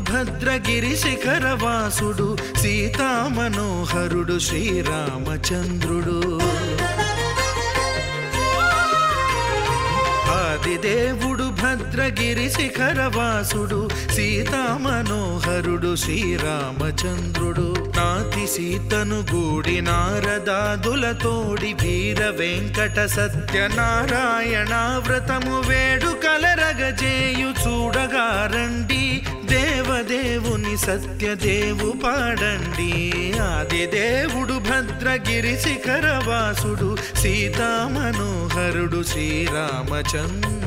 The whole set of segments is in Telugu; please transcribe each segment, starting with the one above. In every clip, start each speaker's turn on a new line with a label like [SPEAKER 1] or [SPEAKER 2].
[SPEAKER 1] భద్రగిరి శిఖరవాసుడు సీతామనోహరుడు శ్రీరామచంద్రుడు. ఆదిదేవుడు భద్రగిరి శిఖరవాసుడు సీతామనోహరుడు శ్రీరామచంద్రుడు. నాతి సీతను గూడి నారదాదులతోడి వీర వెంకట సత్యనారాయణ వ్రతము వేడుకలరగజేయు చూడగారండి. దేవదేవుని సత్యదేవు పాడండి. ఆదిదేవుడు భద్రగిరి శిఖరవాసుడు సీతామనోహరుడు శ్రీరామచంద్రుడు.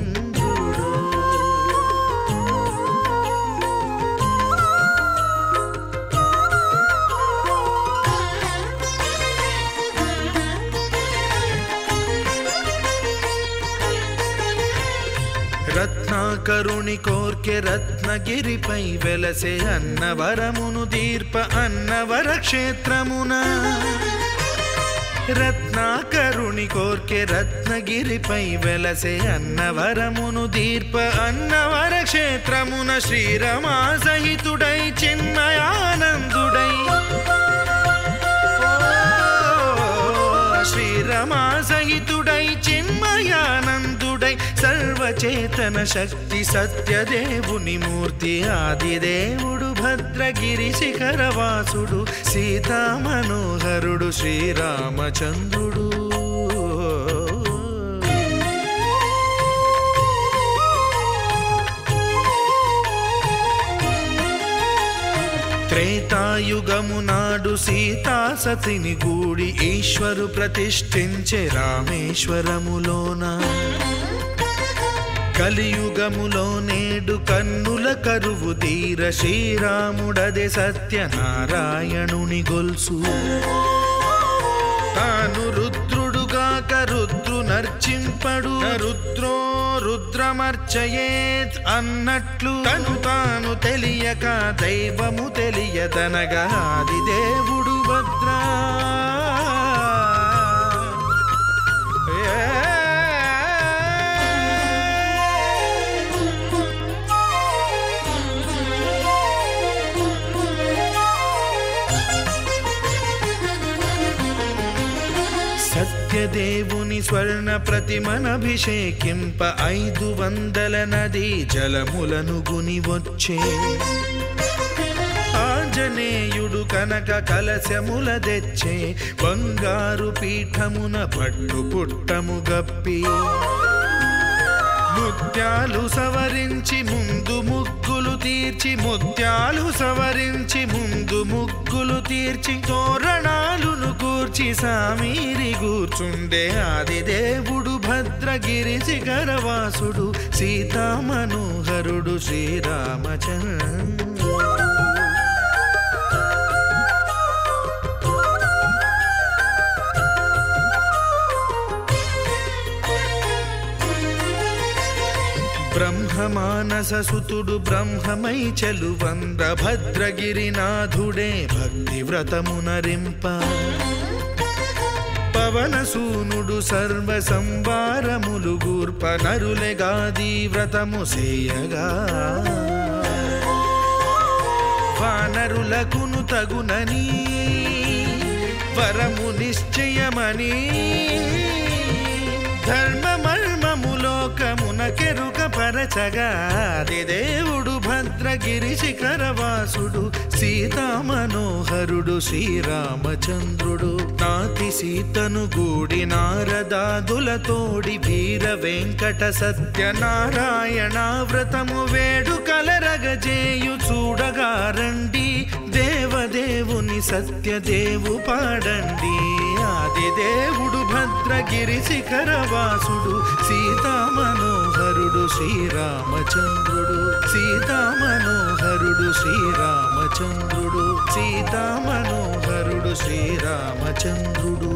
[SPEAKER 1] రత్నాకరుని కోర్కె రత్నగిరిపై వెలసే అన్నవరమును దీర్ప అన్నవర క్షేత్రమున. రత్నాకరుని కోర్కె రత్నగిరిపై వెలసే అన్నవరమును దీర్ప అన్నవర క్షేత్రమున. శ్రీరమా సహితుడై చిన్మయానందుడై శ్రీరమా సహితుడై చిన్మయానందుడై సర్వచేతన శక్తి సత్యదేవుని మూర్తి. ఆదిదేవుడు భద్రగిరి శిఖరవాసుడు సీతామనోహరుడు శ్రీరామచంద్రుడు. త్రేతాయుగము నాడు సీతా సతిని గూడి ఈశ్వరు ప్రతిష్ఠించే రామేశ్వరములోన. కలియుగములో నేడు కన్నుల కరువు తీర శ్రీరాముడదే సత్యనారాయణుని గొల్సు. తాను రుద్రుడుగాక రుద్రు నర్చింపడు రుద్రో రుద్రమర్చయేత్ అన్నట్లు తను తాను తెలియక దైవము తెలియదనగా ఆదిదేవుడు భద్రా. సత్యదేవుని స్వర్ణ ప్రతిమనభిషేకింప 500 నదీ జలములను గుని వచ్చే. ఆంజనేయుడు కనక కలశముల తెచ్చే బంగారు పీఠమున పట్టు పుట్టము గప్పి. ముత్యాలు సవరించి ముందు ముగ్గులు తీర్చి ముత్యాలు సవరించి ముందు ముగ్గులు తీర్చి తోరణాలును కూర్చి సామీరి కూర్చుండే. ఆదిదేవుడు భద్రగిరి శిఖరవాసుడు సీతామనోహరుడు శ్రీరామచంద్రుడు. బ్రహ్మమానస సుతుడు బ్రహ్మమై చెలువంద్ర భద్రగిరినాథుడే భక్తి వ్రతమునరింప. పవనసూనుడు సర్వ సంవారములు గూర్ప నరులెగాది వ్రతము సేయగా. వానరులకును తగునని వరము నిశ్చయమని ధర్మమర్మములోకమునకెరుక పరచగా దేవుడు భద్రగిరి శిఖరవాసుడు సీతామనోహరుడు శ్రీరామచంద్రుడు నాతి సీతను గూడి నారదాదులతోడి వీర వెంకట సత్యనారాయణ వ్రతము వేడుకలరగజేయు చూడగా రండి దేవదేవుని సత్యదేవు పాడండి ఆదిదేవుడు భద్రగిరి శిఖరవాసుడు సీతామనోహరుడు శ్రీరామచంద్రుడు సీతామనోహరుడు శ్రీరామచంద్రుడు సీతామనోహరుడు శ్రీరామచంద్రుడు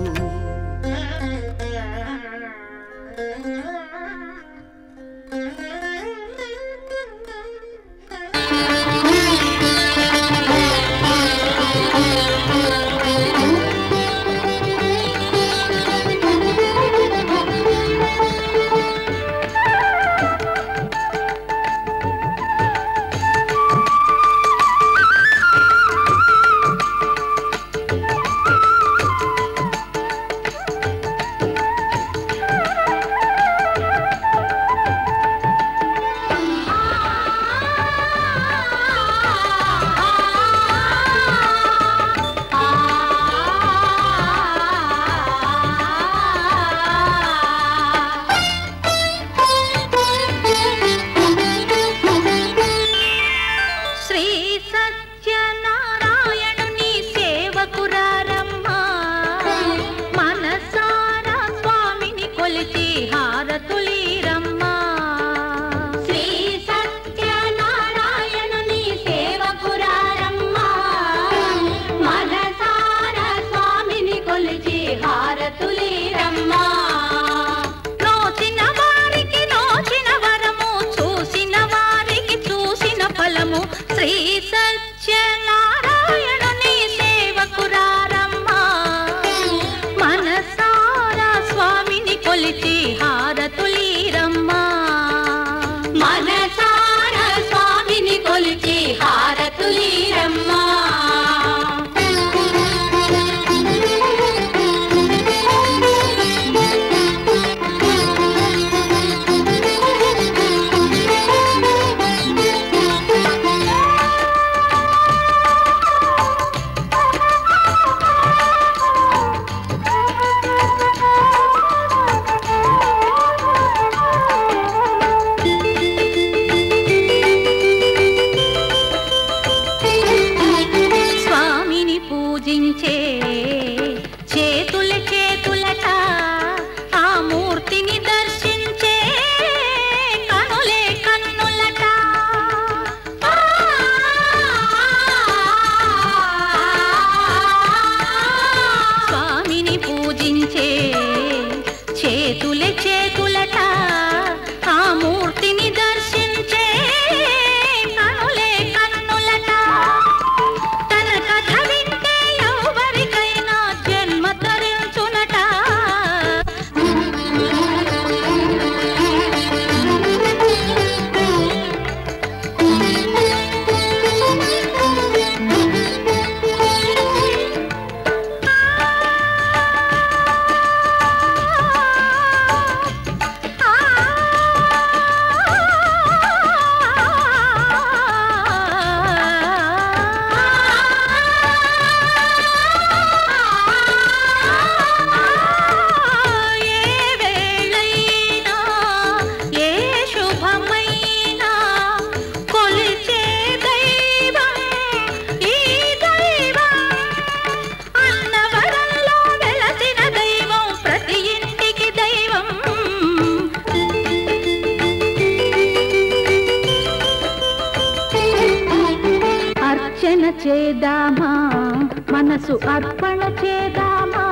[SPEAKER 2] చేదామా మనసు అర్పణ చేదామా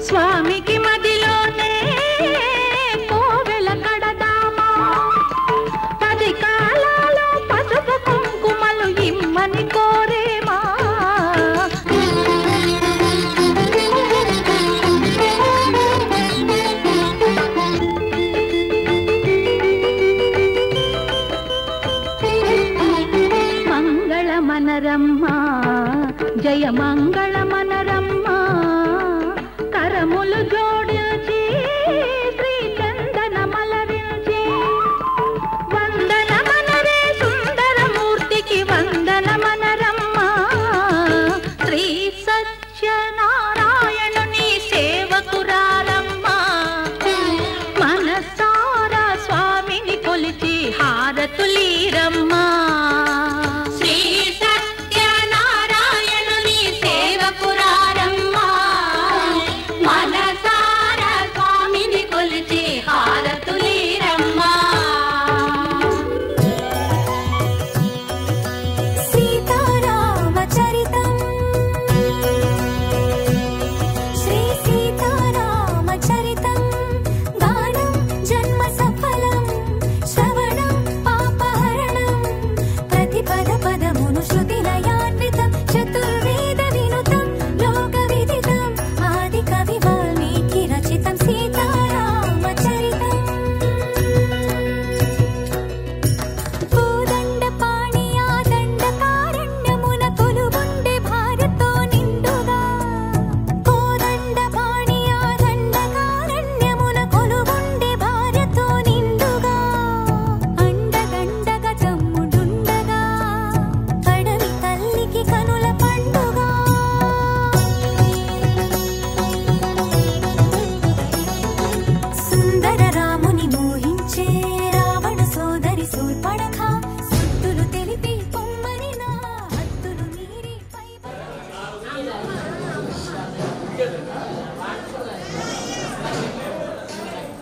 [SPEAKER 2] స్వామికి మదిలోనే కోవెల కడదామా 10 కాలాలు పసుపు కుంకుమలు ఇమ్మని కోరేమా మనరమ్మ జయ మంగళ మనరమ్మ కరములు జోడించి శ్రీ చందన మలరించి వందన మనరే సుందరమూర్తికి వందన మనరమ్మ శ్రీ సత్యనారాయణుని సేవకురారమ్మ మనసారా స్వామిని కొలిచి హారతులీరమ్మ శ్రీ సత్యనారాయణుని సేవకురారమ్మ మనసారా స్వామిని కొలిచి హారతులీరమ్మ
[SPEAKER 3] సీతారామచరితం శ్రీ సీతారామచరితం గానం జన్మ సఫలం శ్రవణం పాపహరణం ప్రతి పద పదమును శృతి లయాన్వితం చతుర్వేద వినుతం లోక విదితం ఆది కవి వాల్మీకి రచితం సీతారామచరితం కోదండ పాణియా దండకారణ్యమున కొలువుండే భార్యతో నిండుగా కోదండ పాణియా దండకారణ్యమున కొలువుండే భార్యతో నిండుగా అండగండగ తమ్ముడుండగా కడవి తల్లికి కనుల పండుగ సుందర రాముని మోహించే రావణ సోదరి శూర్పణఖ సుత్తులు తెలిపి పొమ్మని నా హద్దులు మీరి పై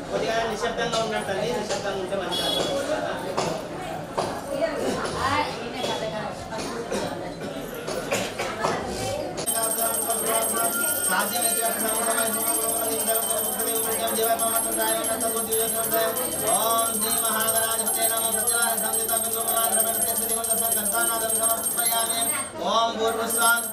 [SPEAKER 4] కొద్దిగా నిశ్శబ్దంగా ఉన్నట్టండి నిశ్శబ్దంగా ఉంటే మంచిగా ఓం శ్రీ మహాగణాధిపతే నమో సత్యనారాయణ సంగీత సమర్పయామి ఓం పూర్వస్వాన్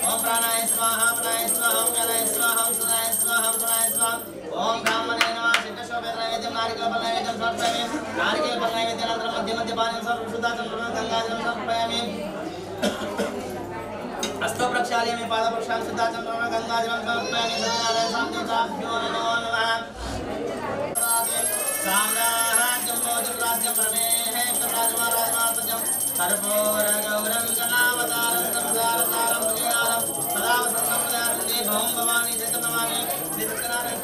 [SPEAKER 4] ఓం ప్రాణాయ స్వాహ ప్రాణాయ స్వాహ ప్రాణాయ స్వాహ సునాయ స్వాహ సునాయ స్వాహ ఓం బ్రాహ్మణే నమః సిద్ధశోభే నైవేద్యం నారికేల ఫల నైవేద్యం సమర్పయామి నారికేల ఫల నైవేద్యానంతరం మధ్య మధ్య పానీయం శుద్ధాచంద్రం గంగాజలం సమర్పయామి हस्तो प्रक्षालयामि पाद प्रक्षालयामि सिद्धाचंद्रम गंगाजलं समर्पयामि सत्यनारायण संगीताभ्यो नमो नमः साम्राज्यं भोजराज्यं प्रमेहे राजमाराजमार्पजं कर्पूरगौरं गणावतारं संसारसारं भुजगारं सदा वसन्तं प्रदारं भवं भवानी जगतं नमामि सत्यनारायण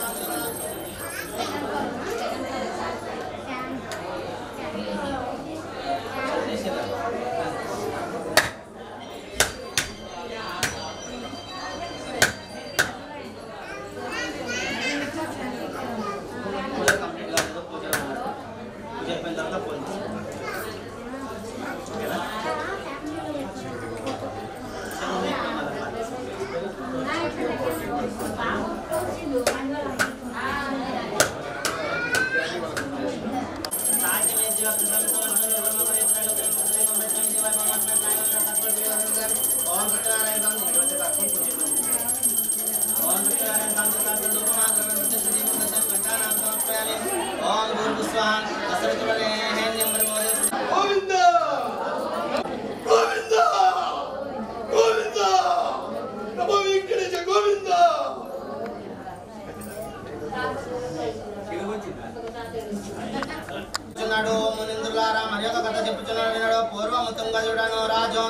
[SPEAKER 4] మునిందులారా మరి ఒక కథ చెప్పుచున్నాడు వినడు పూర్వము తుంగజుడను రాజు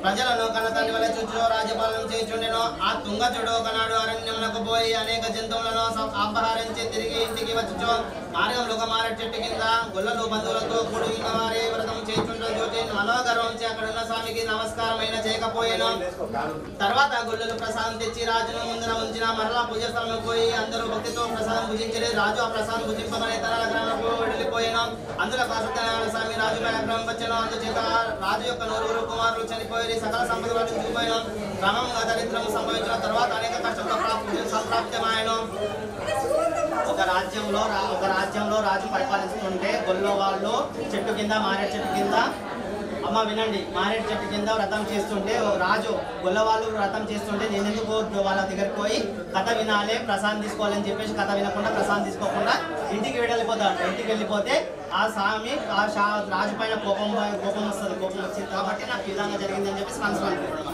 [SPEAKER 4] ప్రజలను కన్న తండ్రి వలె చూచు రాజ్యపాలన చేయుచుండెను ఆ తుంగజుడు ఒకనాడు అరణ్యమునకు పోయి అనేక జంతువులను అపహరించి తిరిగి ఇంటికి వచ్చుచు మార్గంలో ఒక మారేడు చెట్టు కింద గొల్లలు బంధువులతో కూడిన వారి వ్రతం చేయుచుండడం చూచి మనోగర్వంచి అక్కడున్న స్వామికి నమస్కారమైన చేయకపోయాను. తర్వాత గొల్లలు ప్రసాదం తెచ్చి రాజును ముందున ఉంచిన మరలా పూజ స్థలంలో పోయి అందరూ భక్తితో ప్రసాదం భుజించి రాజు ఆ ప్రసాదం భుజింపమని తన నగరంలో వెళ్ళిపోయాను. అందులో సత్యనారాయణ స్వామి రాజుపై ఆగ్రహం వచ్చాను. అందుచేత రాజు యొక్క నలుగురు కుమారులు చనిపోయి సకల సంపదలు చూపాను. క్రమంగా దరిద్రం సంభవించిన తర్వాత అనేక కష్టంతో సంప్రాప్తమాయను. ఒక రాజ్యంలో రాజు పరిపాలిస్తుంటే గొల్ల వాళ్ళు చెట్టు కింద మారేడు చెట్టు కింద అమ్మ వినండి, మారేడు చెట్టు కింద వ్రతం చేస్తుంటే ఓ రాజు గొల్లవాళ్ళు వ్రతం చేస్తుంటే నేను ఎందుకు వాళ్ళ దగ్గరికి పోయి కథ వినాలి, ప్రసాదం తీసుకోవాలని చెప్పేసి కథ వినకుండా ప్రసాదం తీసుకోకుండా ఇంటికి వెళ్ళిపోతాడు. ఇంటికి వెళ్ళిపోతే ఆ స్వామి రాజు పైన కోపం వస్తుంది. కోపం వచ్చింది కాబట్టి నాకు ఈ విధంగా జరిగింది అని చెప్పేసి మనసులో అనుకుంటున్నాడు.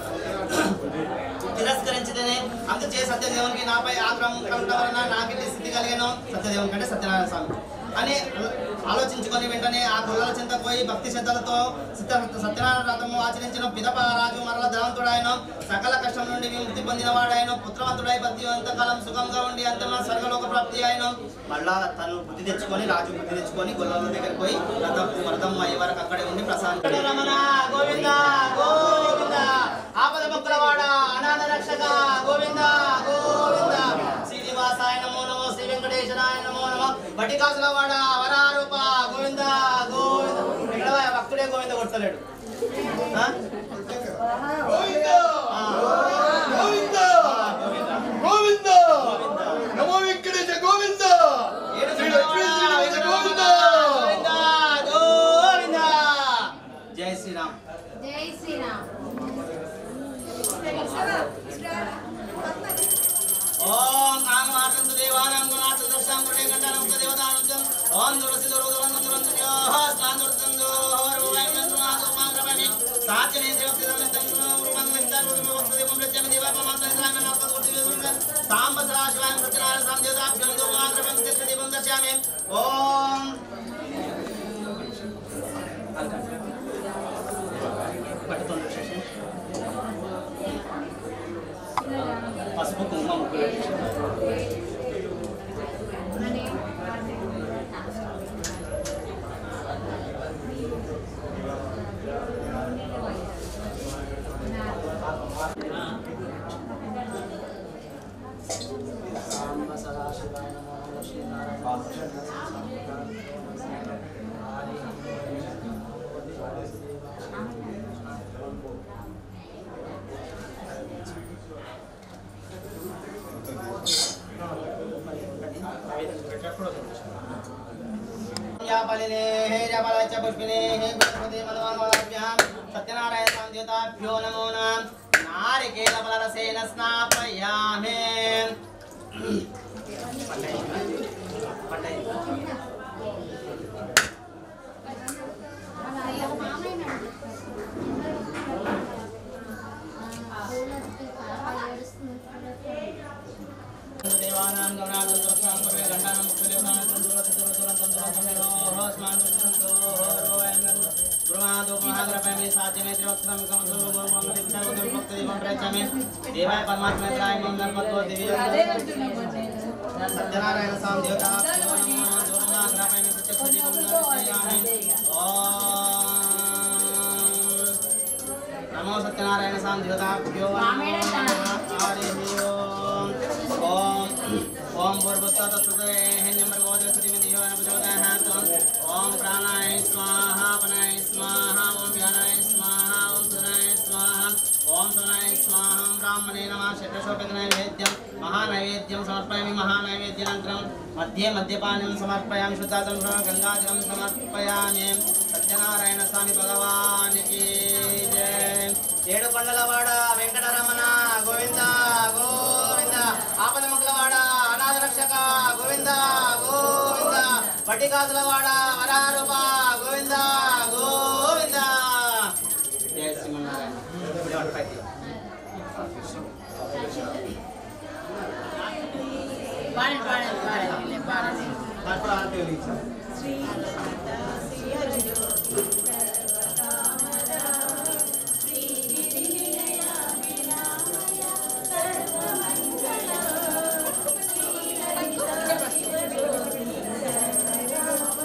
[SPEAKER 4] తిరస్కరించితేనే అందుచే సత్యదేవునికి నాపై ఆగ్రహం కలుగుట వలన నాకిటి స్థితి కలిగాను. సత్యదేవుని కంటే సత్యనారాయణ స్వామి అని ఆలోచించుకొని వెంటనే ఆ గొల్లల చింత పోయి భక్తి శ్రద్ధలతో సత్యనారాయణ వ్రతము ఆచరించిన పిదప రాజు మరల ధనవంతుడాయన, సకల కష్టం నుండి విముక్తి పొందినవాడాయన, పుత్రవంతుడై అంతకాలం సుఖంగా ఉండి అంతమ స్వర్గలోక ప్రాప్తి అయిన. మళ్ళా తను బుద్ధి తెచ్చుకొని రాజు బుద్ధి తెచ్చుకొని గొల్లల దగ్గరికి పోయి వ్రతం అయ్యే వరకు అక్కడే ఉండి ప్రసాదం రమణ గోవింద గోవింద ఆపద మొక్కలవాడ అనాథ రక్షక గోవింద గోవింద శ్రీనివాసాయ నమో నమో శ్రీ వెంకటేశ్వరాయ నమో నమో బటికాసులవాడ వరారూప గోవింద గోవింద. ఇక్కడ భక్తుడే గోవింద కొడతలేడు. జై శ్రీరామ్.
[SPEAKER 2] జై శ్రీరామ్.
[SPEAKER 4] ఓం ఆంగమార్తం దేవానాం గుణార్థ దర్శనం కృతే కంఠానం దేవతానం ఓం దురసి దురదరం దురంతుజో స్నాందుర్తం దోర్వైం నందునాథో మాంగ్రపమి సాచనే దేవతి ధర్మతం రూపం మిత్తం భక్తి దేవం దేవపమాత్రం శ్రామ నాపదోటి వేసుండ సాంబసరా శివాయ సత్యనారాయణ సందేదాభ్యం దో మాంగ్రపమి దేవం దర్శయామి. ఓం పసుపు కుంకుమ ముగ్గులు సత్యనారాయణ సంధ్యుతాభ్యో నమో నమః. నారికేల ఫలరసేన స్నాపయామి. దేవానాం గణానాం దర్శనం పర్వే గంటానాం ముఖ్యదేవతానాం దురతం హోస్మాన్ గురుమాదో మహాగ్రపమే సాధ్యమే త్రివక్తం కంసుగో మంగళితాగం భక్తి దీపం ప్రచామే దేవాయ పరమాత్మేత్రాయ మంగళపత్వ దివ్య సత్యనారాయణ స్వామి దేవతా గురుమాగ్రపమే ప్రత్యక్ష దీపం దర్శయామి. నమో సత్యనారాయణ స్వామి దేవతాభ్యో ఓం ఓం ఓం ప్రాణాయ స్వాహ పనాయ స్వాహ ఓం వ్యానాయ స్వాహ ఓం సునాయ స్వాహ ఓం సునాయ స్వాహ. బ్రాహ్మణే నమః. షట్రశోభిత నైవేద్యం మహానైవేద్యం సమర్పయామి. మహానైవేద్యానంతరం మధ్యే మద్యపానం సమర్పయామి. శుద్ధాచలం గంగాజలం సమర్పయామి. సత్యనారాయణ స్వామి భగవానికి జయ. ఏడుకొండలవాడ వెంకటరమణ గోవింద గోవింద ఆపద మొక్కలవాడ అనాథ రక్షక గోవింద గోవింద బటికాసులవాడ వరారూప గోవింద గోవింద. జయ శ్రీమన్నారాయణ.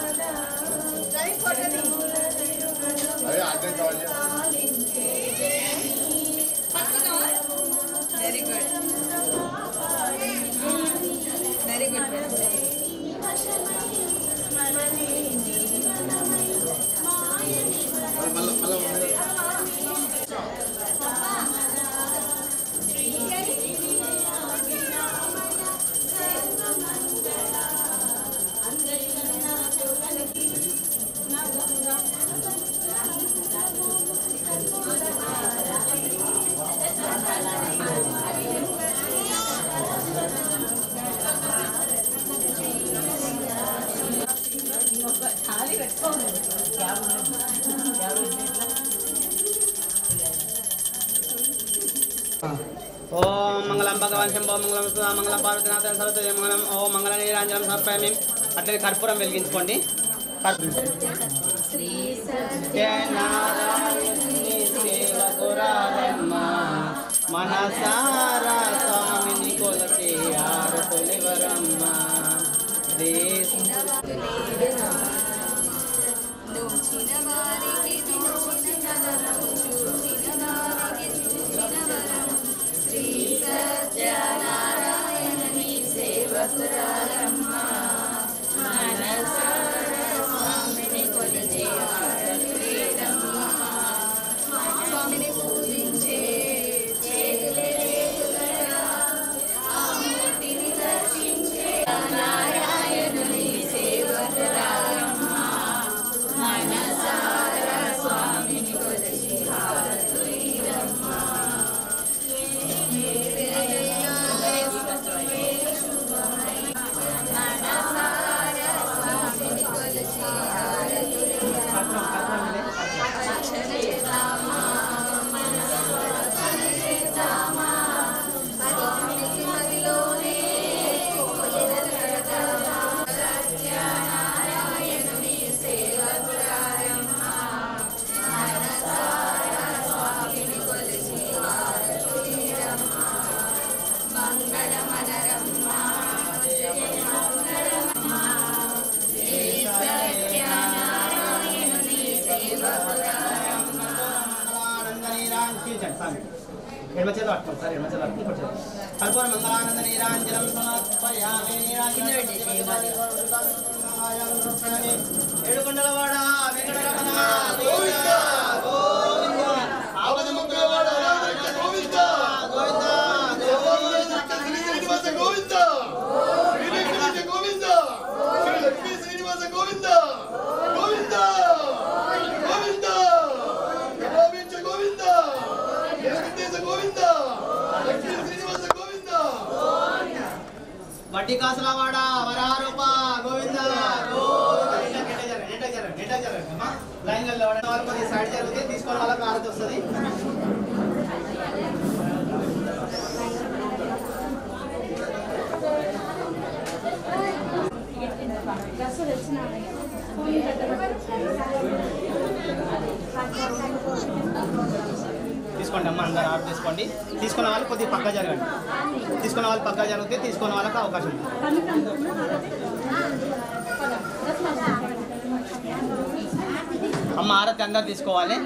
[SPEAKER 5] Sorry for the
[SPEAKER 4] ఓం మంగళం భగవాన్ శంభో మంగళం సుధా మంగళం పార్వతీనాథ సరస్వతి మంగళం ఓం మంగళ నీరాంజనం సమర్పయామి. అట్లనే కర్పూరం వెలిగించుకోండి. శ్రీ సత్యనారాయణుని సేవకురారమ్మ మనసారా స్వామిని కొలచి ఆరతులివరమ్మ.
[SPEAKER 2] శ్రీ సత్యనారాయణని సేవకురారమ్మ మనసారా స్వామిని కొలిచి ఆరతులివరమ్మ. స్వామిని పూజించే చేతులే చేతులరా ఆ మూర్తిని దర్శించే నారాయణుని సేవకురారమ్మ మనసారా స్వామిని కొలిచి ఆరతులివరమ్మ.
[SPEAKER 4] కర్పూర మంగళానంద నీరాంజనం సమర్పయామి. ఏడుకొండలవాడ వెంకటరమణ గోవింద గోవింద. ఆపద ముక్కలవాడ గోవింద గోవింద గోవింద. శ్రీనివాస గోవింద శ్రీనివాస గోవింద శ్రీనివాస గోవింద గోవింద గోవింద గోవింద గోవింద గోవింద శ్రీనివాస గోవింద. వడ్డీ కాసులవాడ వరారూప గోవింద లైన్లలో వాళ్ళకి కొద్దిగా సైడ్ జరిగితే తీసుకొని వాళ్ళకి ఆరతి వస్తుంది. తీసుకోండి అమ్మ, అందరు ఆర్డర్ తీసుకోండి. తీసుకున్న వాళ్ళు కొద్దిగా పక్క జరగండి. తీసుకున్న వాళ్ళు పక్క జరిగితే తీసుకున్న వాళ్ళకి అవకాశం ఉంది. అమ్మ ఆరతి అందరు తీసుకోవాలి.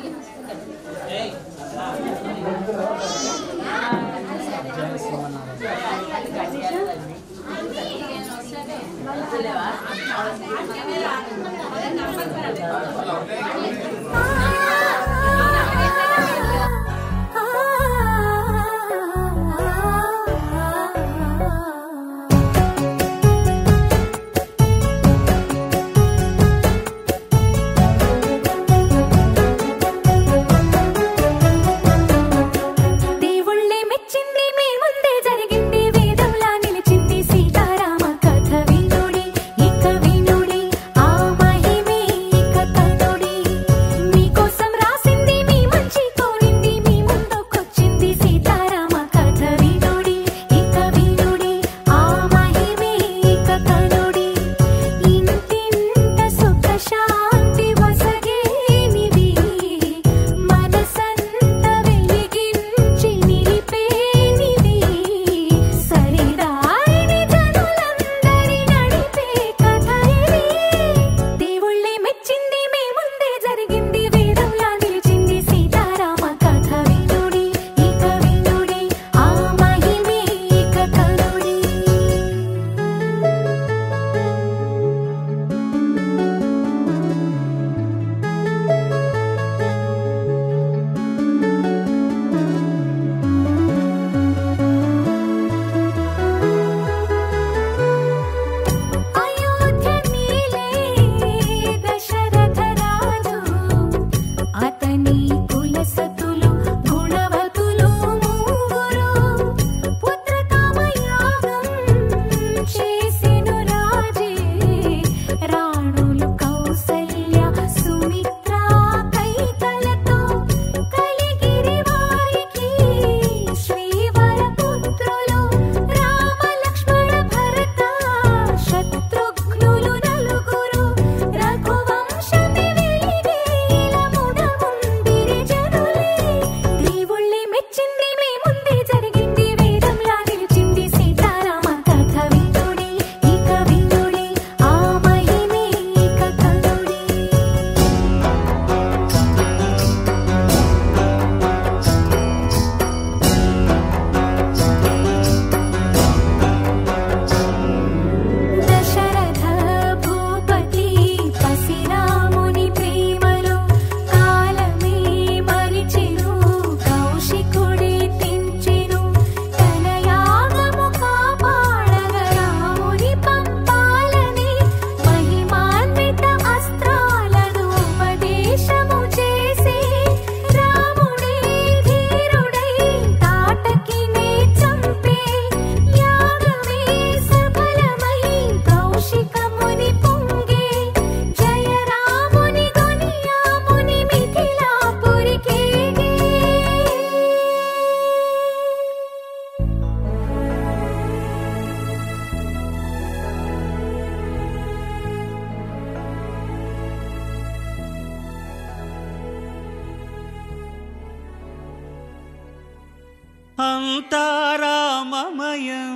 [SPEAKER 5] అంతారామమయం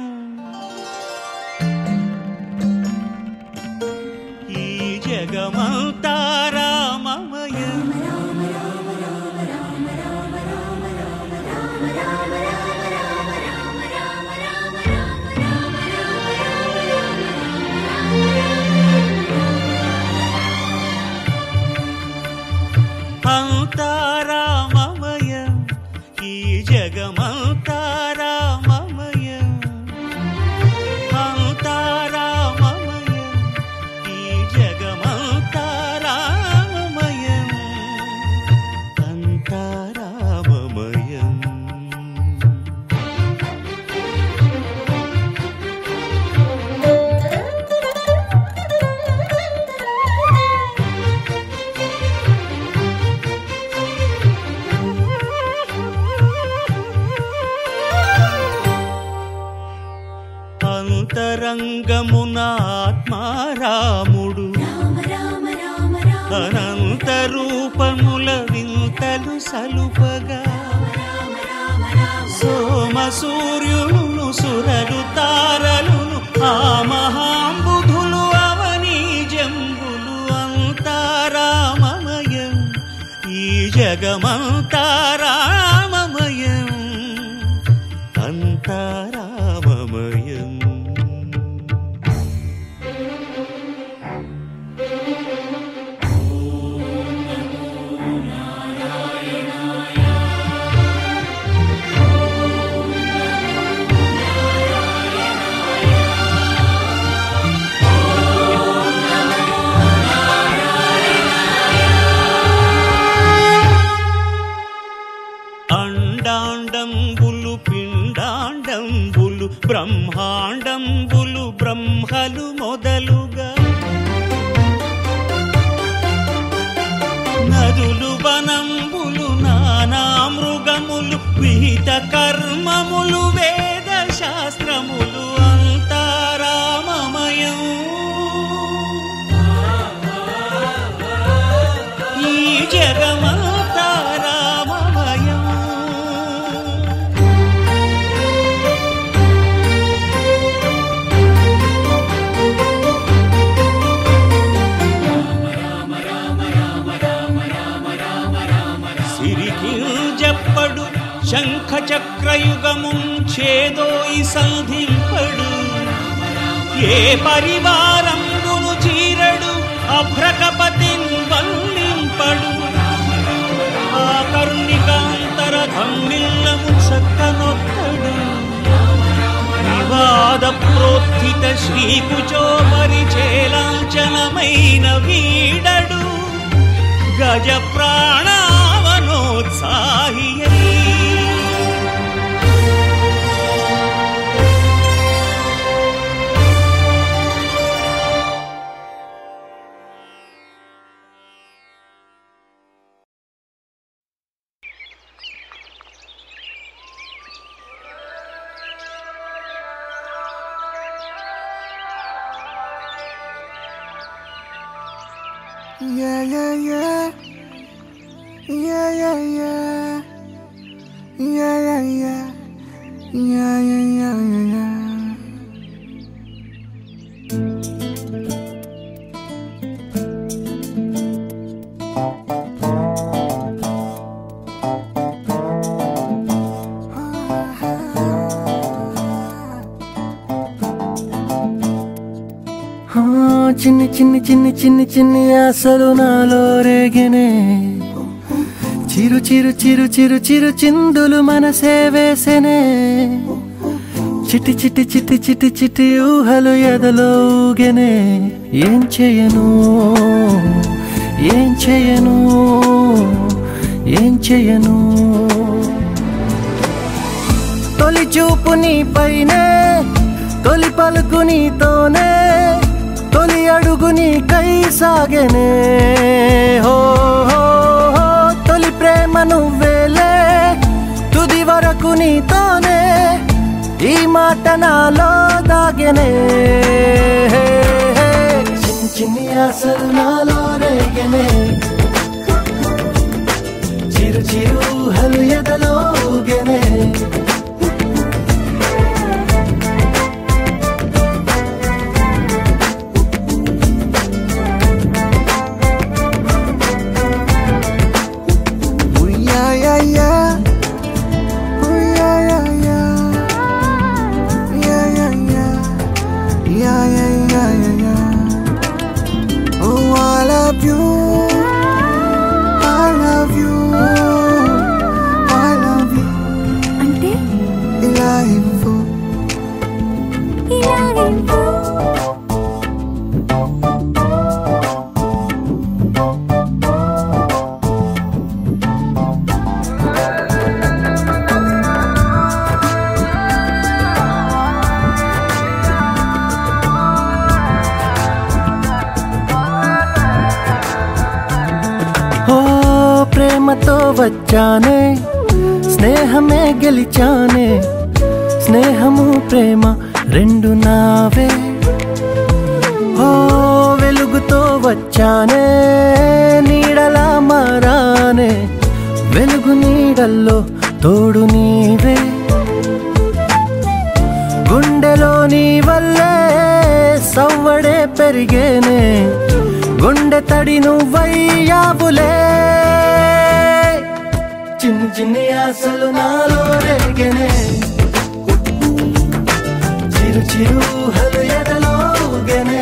[SPEAKER 5] ఈ జగమంతారామమయం అంతారామమయం ఈ జగమంతారామమయం అంతారామమయం ఈ జగమంతారామమయం అంతారామమయం అంతరంగమున ఆత్మారాముడు అనంత రూపముల వింతలు సలుపగా సోమ సూర్యులను సురలు తారలును ఆ మహాంబుధులు అవనీ జంబులు అంతారామమయం ఈ జగమంతారామమయం అంతారామమయం అండాండంబులు పిండాండంబులు బ్రహ్మాండంబులు బ్రహ్మలు మొదలుగా నదులు వనంబులు నానా మృగములు విహిత కర్మములు వేద శాస్త్రములు అంతారామమయం ఈ జగమంతారామమయం సిరికింజప్పడు శంఖ చక్రయుగముంచేదోయి సంధింపడు ఏ పరివారంబును చీరడు అభ్రకపతిన్ వల్లింపడు ఆ కర్ణికాంతర ధమ్మిల్లము చక్కనొక్కడు వివాద ప్రోత్థిత శ్రీకుచో పరిచేలాంఛనమైన వీడడు గజ ప్రాణావనోత్సాహియై
[SPEAKER 6] Yeah, yeah, yeah. Yeah, yeah, yeah. Yeah, yeah, yeah. Yeah, yeah, yeah, yeah. చిన్ని చిన్ని చిన్ని చిన్ని చిన్ని ఆశలు నాలో రేగెనే చిరు చిరు చిరు చిరు చిరు చిందులు మనసే వేసెనే చిట్టి చిట్టి చిట్టి చిట్టి చిట్టి ఊహలు ఎదలో ఊగెనే ఏం చేయను ఏం చేయను ఏం చేయను తొలి చూపు నీ పైనే తొలి పలుకు నీతోనే తొలి అడుగు నీకై సాగెనే హో హో హో తొలి ప్రేమ నువ్వేలే తుది వరకు నీతోనే ఈ మాట నాలో దాగెనే చిన్ని చిన్ని ఆశలు నాలో రేగెనే చిరు చిరు ఊహలు ఎదలో ఊగెనే వచ్చానే స్నేహమే గెలిచానే స్నేహము ప్రేమ రెండు నావే ఓ వెలుగుతో వచ్చానే నీడలా మారానే వెలుగు నీడల్లో తోడు నీవే గుండెలో నీ వల్లే సవ్వడే పెరిగేనే గుండె తడి నువ్వయ్యావులే చిన్ని చిన్ని ఆశలు నాలో రేగెనే చిరు చిరు ఊహలు ఎదలో ఊగెనే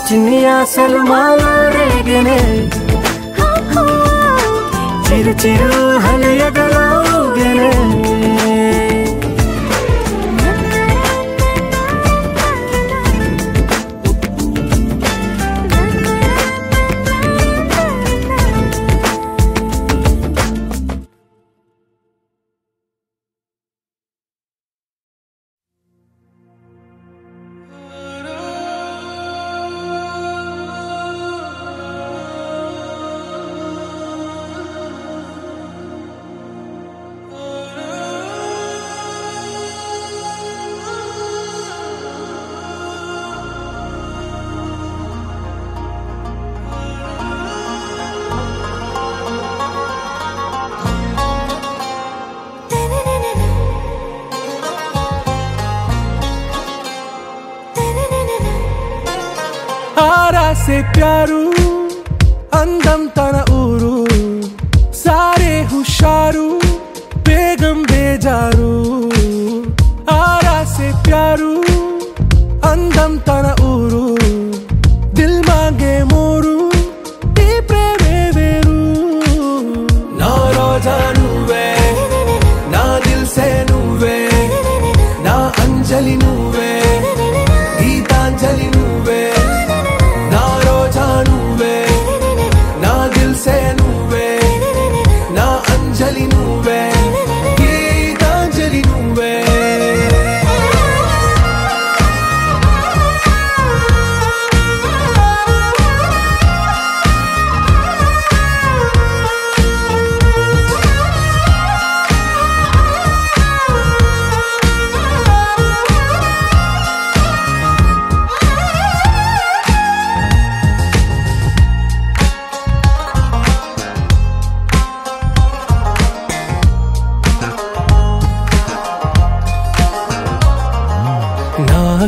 [SPEAKER 6] చిన్ని ఆశలు మాలో రేగెనే చిరు చిరు ఊహలు ఎదలో ఊగెనే
[SPEAKER 7] से प्यारू అందం తన ఊరు సారే హుషారు బేగం బేజారు ఆరా సే ప్యారు అందం తన ఊరు దిల్ మాంగే మోరు ఈ ప్రేమే వేరు నా రోజా నువ్వే నా దిల్ సే నువ్వే నా అంజలి నువ్వే గీతాంజలి నువ్వే నా రోజా నువ్వే నా దిల్ సే నువ్వే నా అంజలి నువ్వే గీతాంజలి నువ్వే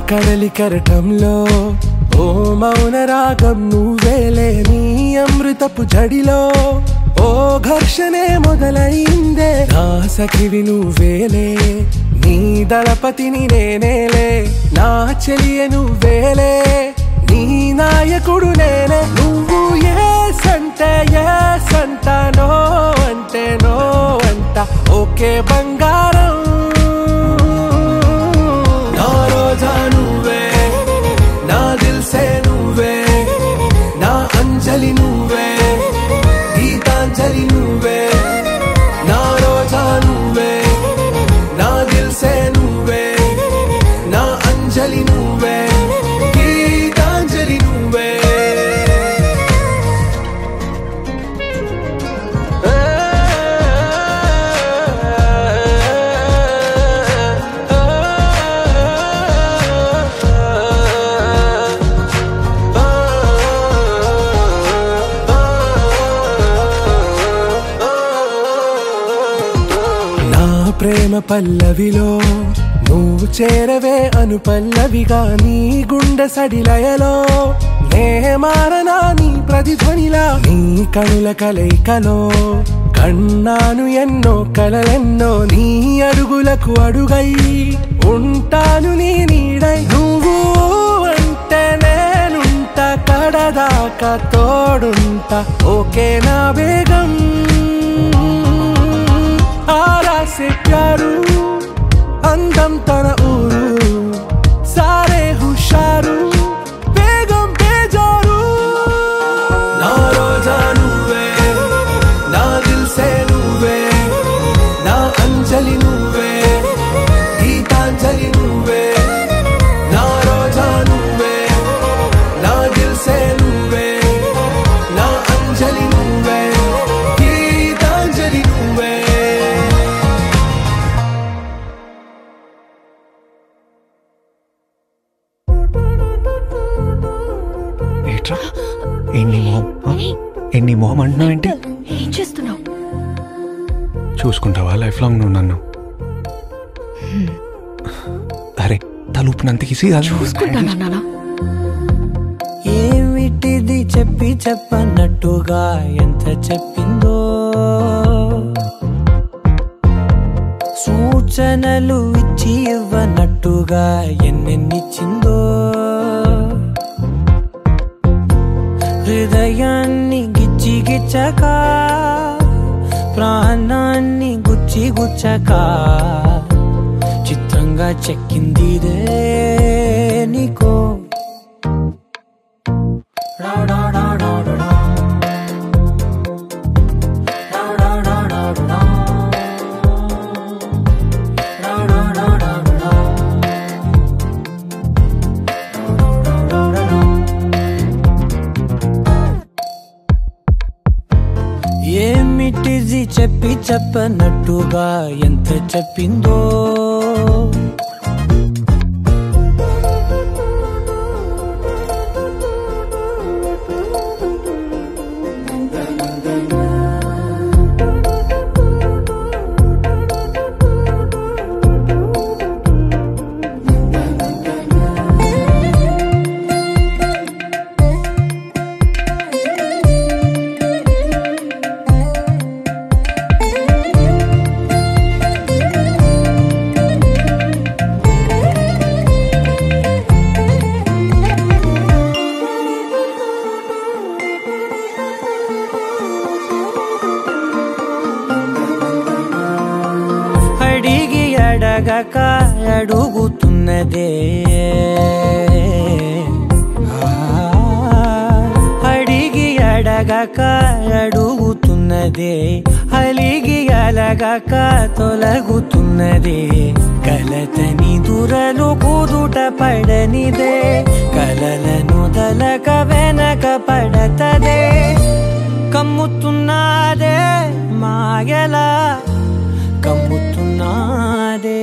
[SPEAKER 7] కడలి కరటంలో ఓ మౌన రాగం నువ్వేలే నీ అమృతపు జడిలో ఓ ఘర్షణే మొదలైందే నా సఖివి నువ్వేలే నీ దళపతిని నేనేలే నా చెలియ నువ్వేలే నీ నాయకుడు నేనే. నువ్వు ఎస్ అంటే ఎస్ అంట, నో అంటే నో అంట. ఓకే బంగారం, నా రోజా నువ్వే, నా దిల్సే నువ్వే, నా అంజలి నువ్వే, గీతాంజలి నువ్వే. నా రోజా నువ్వే, నా దిల్సే నువ్వే, నా అంజలి నువ్వే, గీతాంజలి నువ్వే. ప్రేమ పల్లవిలో నువ్వు చేరవే అను పల్లవిగా, నీ గుండె సడిలయలో నే మారనా నీ ప్రతిధ్వనిలా. నీ కనుల కలయికలో కన్నాను ఎన్నో కలలెన్నో, నీ అడుగులకు అడుగై ఉంటాను నీ నీడై. నువ్వు అంటే నేనుంట, కడదాకా తోడుంటా. ఓకే నా బేగం, आरा से प्यारू, अंदम तन ऊरू, सारे हुशारू, बेगम बेजारू. ना रोजा नुव्वे, ना दिल से नुव्वे, ना अंजलि नुव्वे, गीतांजलि नुव्वे. ना रोजा नुव्वे, ना दिल से नुव्वे, ना अंजलि नुव्वे, गीतांजलि नुव्वे.
[SPEAKER 8] ఎన్ని మొహం అంటున్నావేంటి?
[SPEAKER 2] ఏం చేస్తున్నావు?
[SPEAKER 8] చూసుకుంటావా లైఫ్ లాంగ్ నువ్వు నన్ను? అరే తలుపునంతకి
[SPEAKER 2] చూసుకుంటానా?
[SPEAKER 9] ఏమిటిది చెప్పి చెప్పన్నట్టుగా ఎంత చెప్పిందో, సూచనలు ఇచ్చి ఇవ్వనట్టుగా ఎన్నెన్నిచ్చిందో. హృదయాన్ని గిచ్చి గిచ్చక, ప్రాణాన్ని గుచ్చి గుచ్చక, చిత్రంగా చెక్కిందిదే నీకో. ఏమిటిది చెప్పి చెప్పనట్టుగా ఎంత చెప్పిందో. అడిగి అడగక అడుగుతున్నదే, అడిగి అడగక అడుగుతున్నదే, అలిగి అలగక తొలగుతున్నదే. కలతని దురలు కుదుట పడనిదే, కలలను దలక వెనక పడతదే. కమ్ముతున్నదే మాయలా, కమ్ముతున్నదే.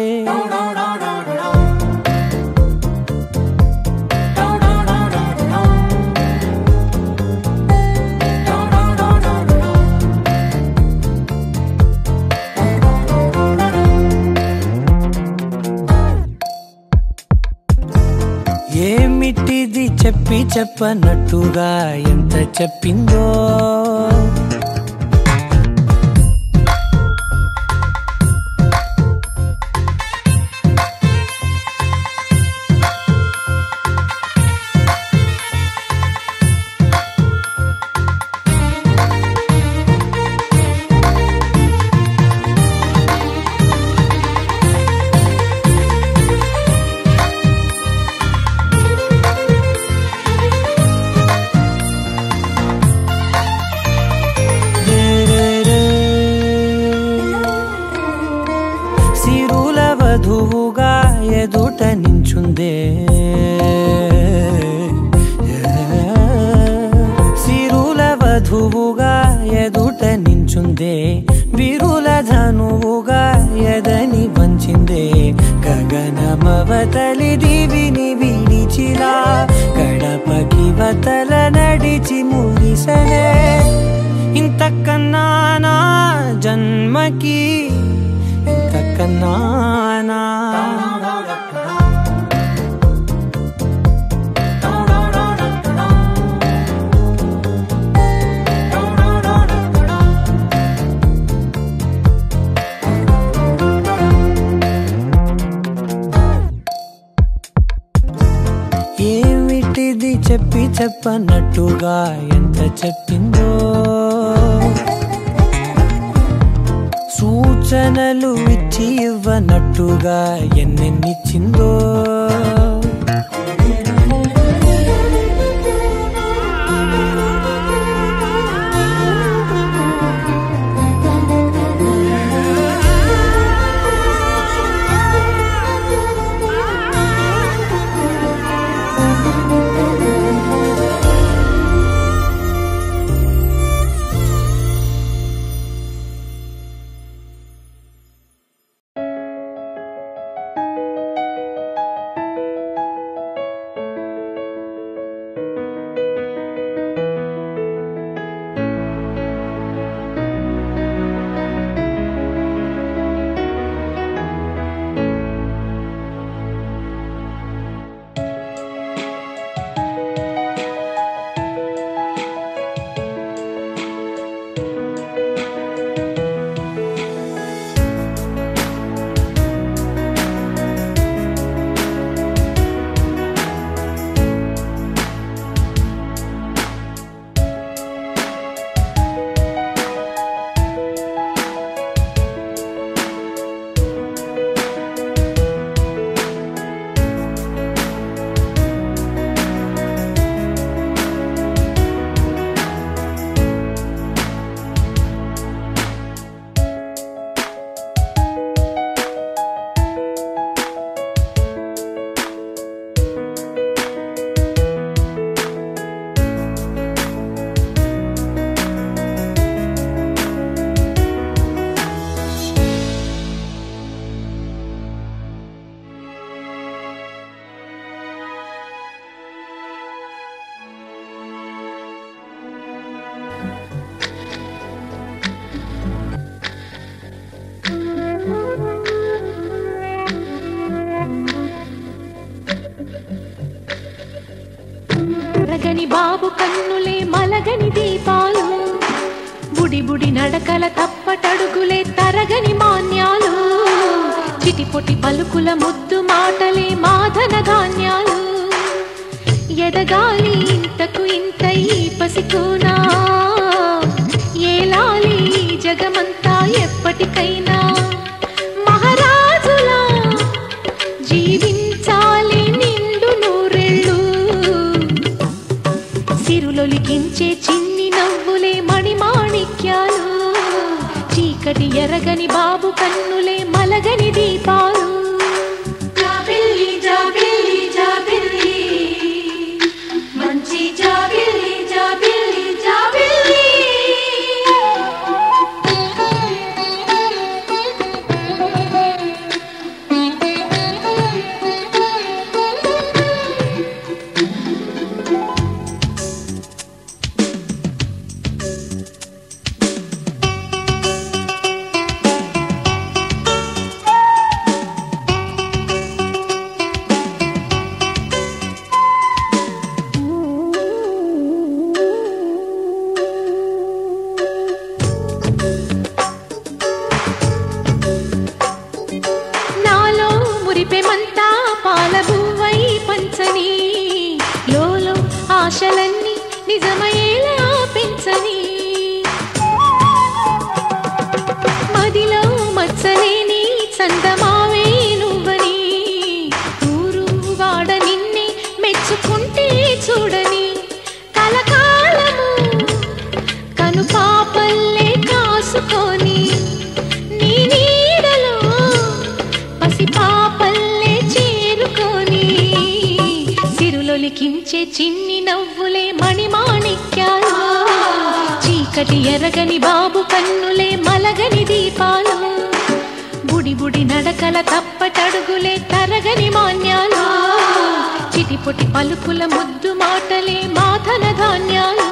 [SPEAKER 9] ఏమిటిది చెప్పి చెప్పనట్టుగా ఎంత చెప్పిందో. వధువుగా ఎదుట నించుందే సిరుల వధువుగా ఎదుట నించుందే విరుల ధనువుగా ఎదని వంచిందే గగనమవతలి దివిని విడిచిలా గడపకి వతల నడిచి మురిసనే ఇంతకన్నా నా జన్మకి ఇంతకన్నా ఏమిటిది చెప్పి చెప్పనట్టుగా ఎంత చెప్పిందో సూచనలు ఇచ్చి ఇవ్వనట్టుగా ఎన్నెన్నిచ్చిందో
[SPEAKER 2] మలగని బాబు కన్నులే మలగని దీపాలు బుడి బుడి నడకల తప్పటడుగులే తరగని మాన్యాలు చిటిపొటి పలుకుల ముద్దు మాటలే మాధన ధాన్యాలు ఎదగాలి ఇంతకు ఇంత ఈ పసికోనా ఏలాలి జగమంతా ఎప్పటికైనా మహారాజులా జీవించాలి నిండు నూరెళ్ళు సిరులొలికించే చిన్ని నవ్వులే మణిమాణిక్యాలు చీకటి ఎరగని బాబు కన్నులే మలగని దీపాలు జాబిల్లి జాబిల్లి జాబిల్లి మంచి జాబిల్లి జాబిల్లి జాబిల్లి ఆశలన్నీ నిజమయ్యేలా పెంచని మదిలో మచ్చలేని చందమావే నువ్వని ఊరు వాడ నిన్నే మెచ్చుకుంటే చూడని కలకాలము కను పాపల్లే కాసుకొని నీ నీడలో పసిపా ఎరగని బాబు కన్నులే మలగని దీపాలు బుడి బుడి నడకల తప్పటడుగులే తరగని మాన్యాలు చిటిపొటి పలుకుల ముద్దు మాటలే మాధన ధాన్యాలు